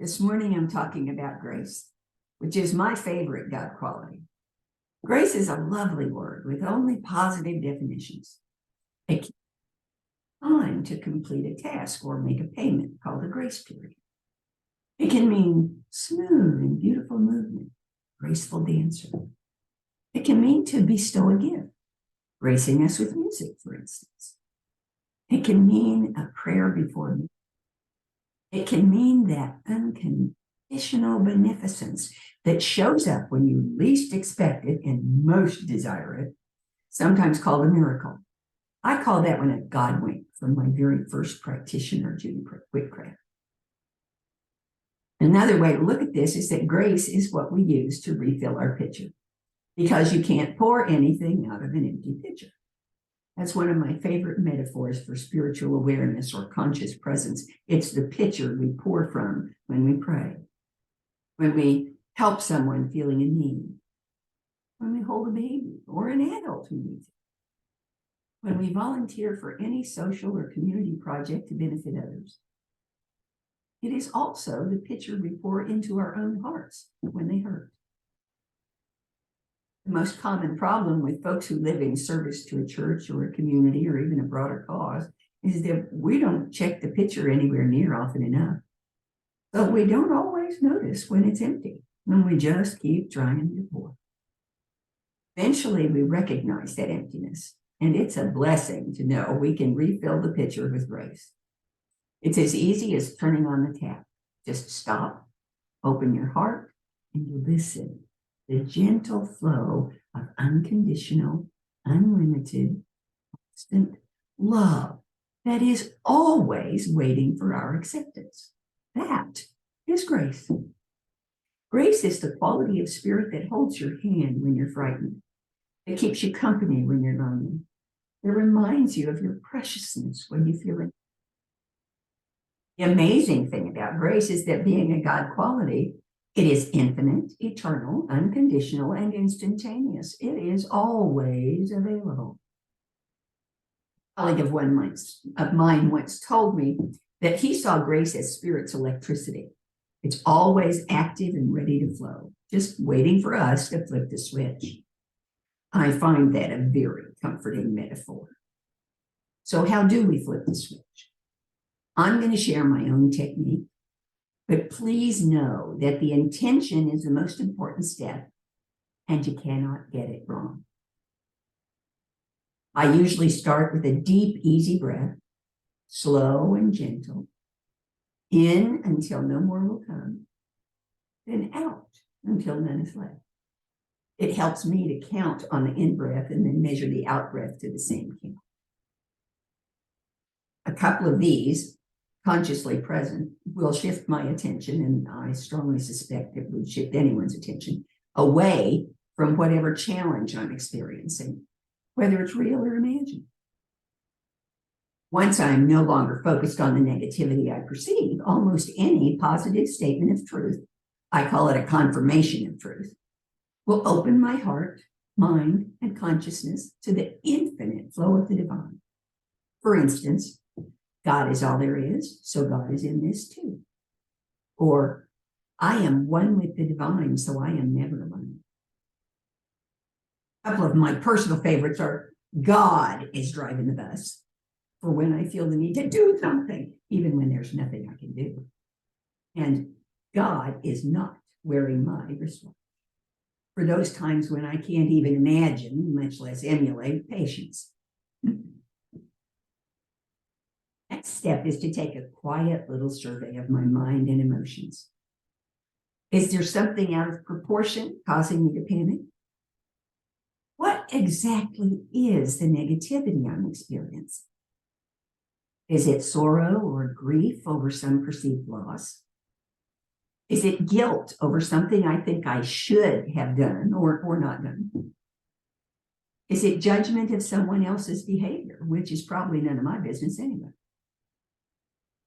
This morning I'm talking about grace, which is my favorite God quality. Grace is a lovely word with only positive definitions. It can time to complete a task or make a payment called a grace period. It can mean smooth and beautiful movement, graceful dancer. It can mean to bestow a gift, gracing us with music, for instance. It can mean a prayer before me. It can mean that unconditional beneficence that shows up when you least expect it and most desire it, sometimes called a miracle. I call that one a God wink from my very first practitioner, Judy Whitcraft. Another way to look at this is that grace is what we use to refill our pitcher, because you can't pour anything out of an empty pitcher. That's one of my favorite metaphors for spiritual awareness or conscious presence. It's the pitcher we pour from when we pray, when we help someone feeling in need, when we hold a baby or an adult who needs it, when we volunteer for any social or community project to benefit others. It is also the pitcher we pour into our own hearts when they hurt. The most common problem with folks who live in service to a church or a community or even a broader cause is that we don't check the pitcher anywhere near often enough. So we don't always notice when it's empty, when we just keep trying to pour. Eventually, we recognize that emptiness, and it's a blessing to know we can refill the pitcher with grace. It's as easy as turning on the tap. Just stop, open your heart, and listen. The gentle flow of unconditional, unlimited, constant love that is always waiting for our acceptance. That is grace. Grace is the quality of spirit that holds your hand when you're frightened. It keeps you company when you're lonely. It reminds you of your preciousness when you feel it. The amazing thing about grace is that being a God quality, it is infinite, eternal, unconditional, and instantaneous. It is always available. A colleague of mine once told me that he saw grace as spirit's electricity. It's always active and ready to flow, just waiting for us to flip the switch. I find that a very comforting metaphor. So how do we flip the switch? I'm going to share my own technique. But please know that the intention is the most important step, and you cannot get it wrong. I usually start with a deep, easy breath, slow and gentle, in until no more will come, then out until none is left. It helps me to count on the in-breath and then measure the out-breath to the same count. A couple of these, consciously present, will shift my attention, and I strongly suspect it would shift anyone's attention away from whatever challenge I'm experiencing, whether it's real or imagined. Once I'm no longer focused on the negativity I perceive, almost any positive statement of truth, I call it a confirmation of truth, will open my heart, mind, and consciousness to the infinite flow of the divine. For instance, God is all there is, so God is in this too. Or, I am one with the divine, so I am never alone. A couple of my personal favorites are, God is driving the bus, for when I feel the need to do something, even when there's nothing I can do. And God is not wearing my wristwatch, for those times when I can't even imagine, much less emulate, patience. Next step is to take a quiet little survey of my mind and emotions. Is there something out of proportion causing me to panic? What exactly is the negativity I'm experiencing? Is it sorrow or grief over some perceived loss? Is it guilt over something I think I should have done or not done? Is it judgment of someone else's behavior, which is probably none of my business anyway?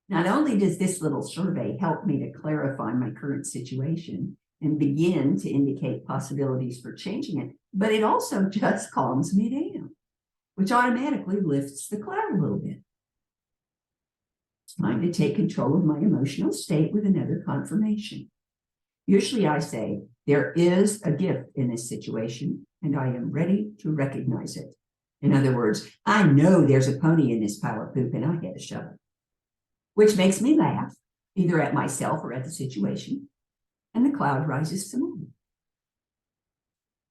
Not only does this little survey help me to clarify my current situation and begin to indicate possibilities for changing it, but it also just calms me down, which automatically lifts the cloud a little bit. It's time to take control of my emotional state with another confirmation. Usually I say, there is a gift in this situation, and I am ready to recognize it. In other words, I know there's a pony in this pile of poop and I had to shove it, which makes me laugh, either at myself or at the situation, and the cloud rises some more.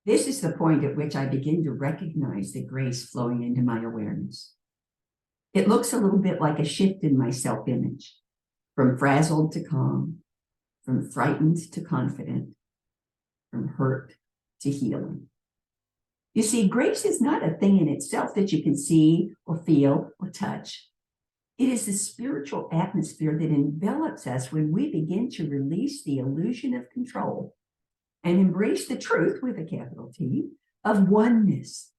This is the point at which I begin to recognize the grace flowing into my awareness. It looks a little bit like a shift in my self-image, from frazzled to calm, from frightened to confident, from hurt to healing. You see, grace is not a thing in itself that you can see or feel or touch. It is the spiritual atmosphere that envelops us when we begin to release the illusion of control and embrace the truth, with a capital T, of oneness.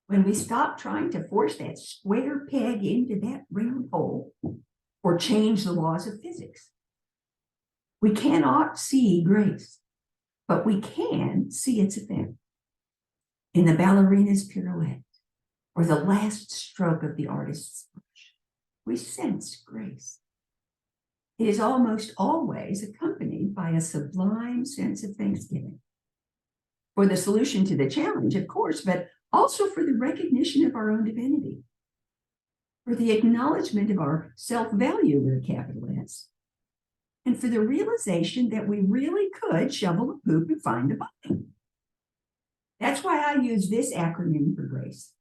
When we stop trying to force that square peg into that round hole or change the laws of physics. We cannot see grace, but we can see its effect. In the ballerina's pirouette or the last stroke of the artist's brush, we sense grace. It is almost always accompanied by a sublime sense of thanksgiving for the solution to the challenge, of course, but also for the recognition of our own divinity, for the acknowledgement of our self-value with a capital S, and for the realization that we really could shovel the poop and find the bottom. That's why I use this acronym for grace.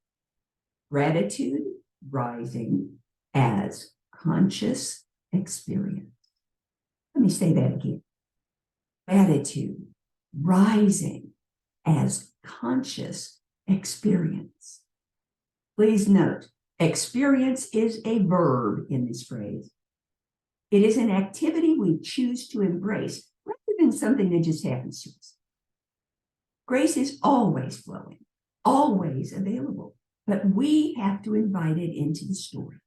Gratitude rising as conscious experience. Let me say that again. Gratitude rising as conscious experience. Please note, experience is a verb in this phrase. It is an activity we choose to embrace rather than something that just happens to us. Grace is always flowing, always available, but we have to invite it into the story.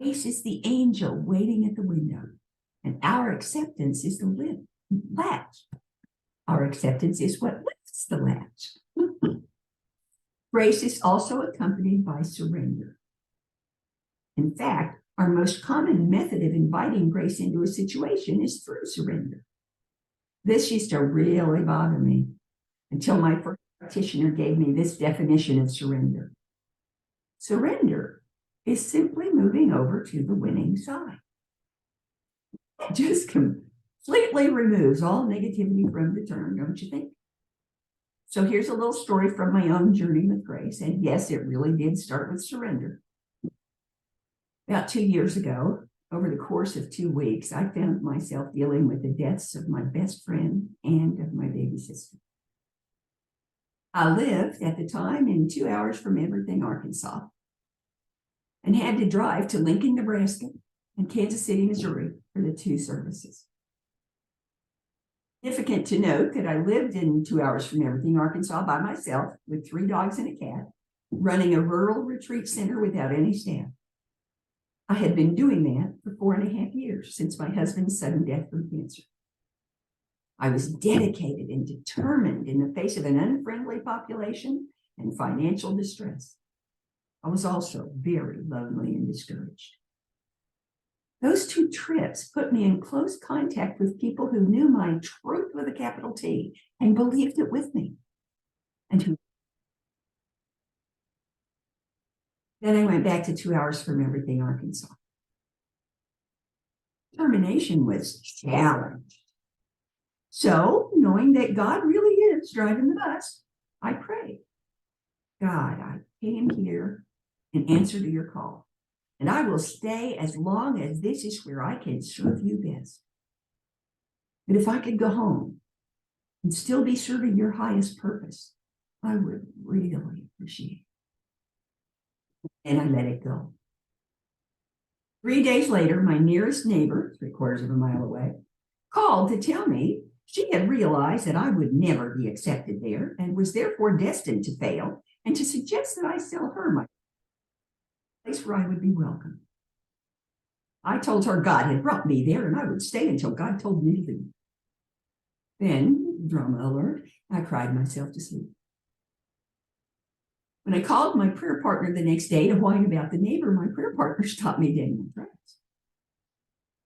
Grace is the angel waiting at the window, and our acceptance is the latch. Our acceptance is what lifts the latch. Grace is also accompanied by surrender. In fact, our most common method of inviting grace into a situation is through surrender. This used to really bother me until my first practitioner gave me this definition of surrender. Surrender is simply moving over to the winning side. It just completely removes all negativity from the term, don't you think? So here's a little story from my own journey with grace. And yes, it really did start with surrender. About 2 years ago, over the course of 2 weeks, I found myself dealing with the deaths of my best friend and of my baby sister. I lived at the time in 2 hours from Everything, Arkansas, and had to drive to Lincoln, Nebraska and Kansas City, Missouri for the 2 services. Significant to note that I lived in 2 hours from Everything, Arkansas by myself with 3 dogs and a cat, running a rural retreat center without any staff. I had been doing that for 4.5 years since my husband's sudden death from cancer. I was dedicated and determined in the face of an unfriendly population and financial distress. I was also very lonely and discouraged. Those 2 trips put me in close contact with people who knew my truth with a capital T and believed it with me. And who Then I went back to 2 hours from Everything, Arkansas. Determination was challenged. So, knowing that God really is driving the bus, I prayed. God, I came here in answer to your call, and I will stay as long as this is where I can serve you best. But if I could go home and still be serving your highest purpose, I would really appreciate it. And I let it go. 3 days later, my nearest neighbor, 3/4 of a mile away, called to tell me she had realized that I would never be accepted there and was therefore destined to fail, and to suggest that I sell her my place where I would be welcome. I told her God had brought me there and I would stay until God told me to leave. Then, drama alert, I cried myself to sleep. When I called my prayer partner the next day to whine about the neighbor, my prayer partner stopped me dead in my tracks,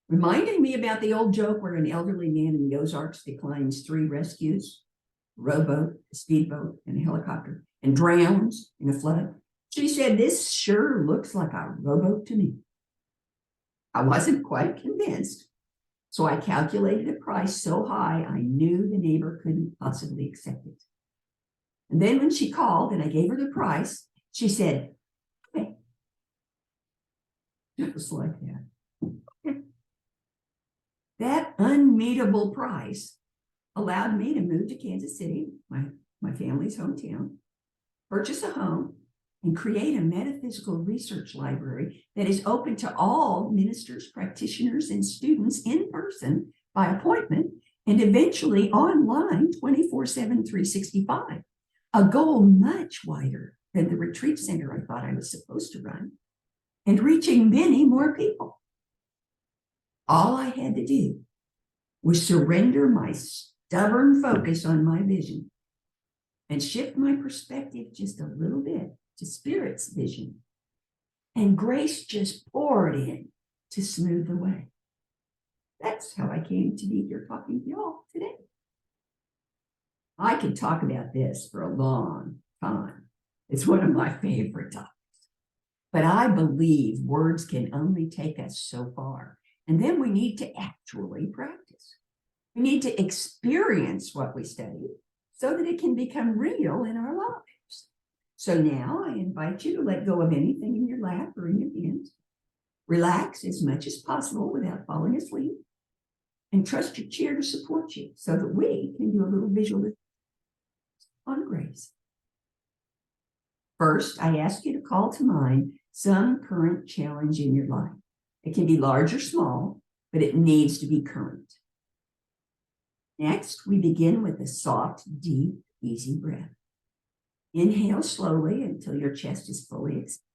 reminding me about the old joke where an elderly man in the Ozarks declines 3 rescues, a rowboat, a speedboat, and a helicopter, and drowns in a flood. She said, "This sure looks like a rowboat to me." I wasn't quite convinced, so I calculated a price so high I knew the neighbor couldn't possibly accept it. And then when she called and I gave her the price, she said, "Hey," just like that. That unmeetable price allowed me to move to Kansas City, my family's hometown, purchase a home, and create a metaphysical research library that is open to all ministers, practitioners, and students in person by appointment, and eventually online 24/7, 365. A goal much wider than the retreat center I thought I was supposed to run, and reaching many more people. All I had to do was surrender my stubborn focus on my vision and shift my perspective just a little bit to Spirit's vision. And grace just poured in to smooth the way. That's how I came to be here talking to y'all today. I could talk about this for a long time. It's one of my favorite topics. But I believe words can only take us so far. And then we need to actually practice. We need to experience what we study so that it can become real in our lives. So now I invite you to let go of anything in your lap or in your hands. Relax as much as possible without falling asleep. And trust your chair to support you so that we can do a little visualization on grace. First, I ask you to call to mind some current challenge in your life. It can be large or small, but it needs to be current. Next, we begin with a soft, deep, easy breath. Inhale slowly until your chest is fully expanded.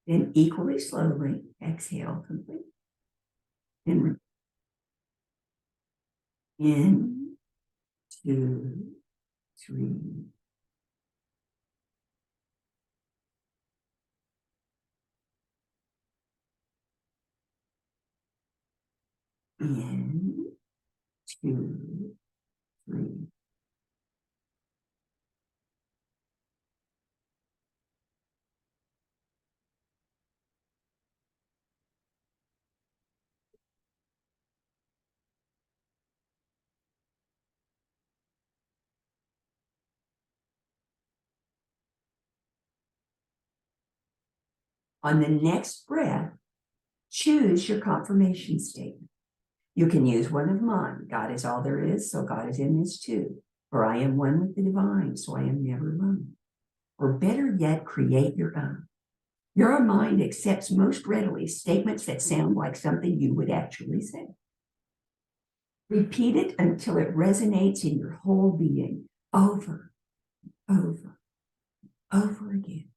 Then equally slowly, exhale completely. Then in, 2, 3. In, 2, 3. On the next breath, choose your confirmation statement. You can use one of mine. God is all there is, so God is in this too. For I am one with the divine, so I am never alone. Or better yet, create your own. Your mind accepts most readily statements that sound like something you would actually say. Repeat it until it resonates in your whole being, over, over, over again.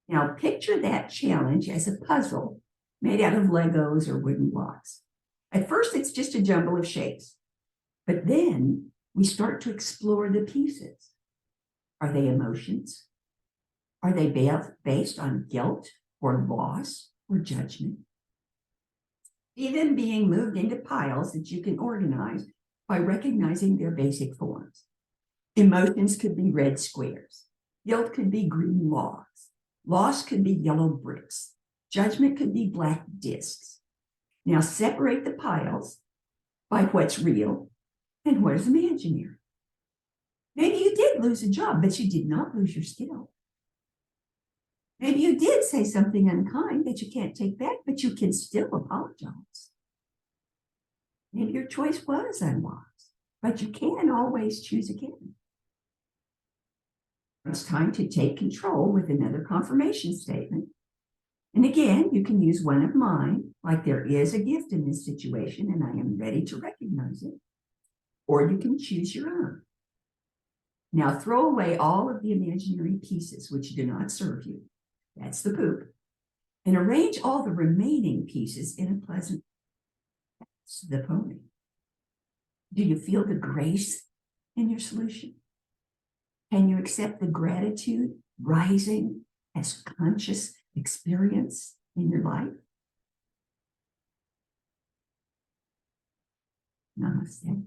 Now picture that challenge as a puzzle made out of Legos or wooden blocks. At first, it's just a jumble of shapes, but then we start to explore the pieces. Are they emotions? Are they based on guilt or loss or judgment? Even being moved into piles that you can organize by recognizing their basic forms. Emotions could be red squares. Guilt could be green logs. Loss could be yellow bricks. Judgment could be black discs. Now separate the piles by what's real and what is imaginary. Maybe you did lose a job, but you did not lose your skill. Maybe you did say something unkind that you can't take back, but you can still apologize. Maybe your choice was unwise, but you can always choose again. It's time to take control with another confirmation statement. And again, you can use one of mine, like there is a gift in this situation and I am ready to recognize it. Or you can choose your own. Now throw away all of the imaginary pieces which do not serve you. That's the poop. And arrange all the remaining pieces in a pleasant, that's the pony. Do you feel the grace in your solution? Can you accept the gratitude rising as conscious experience in your life? Namaste.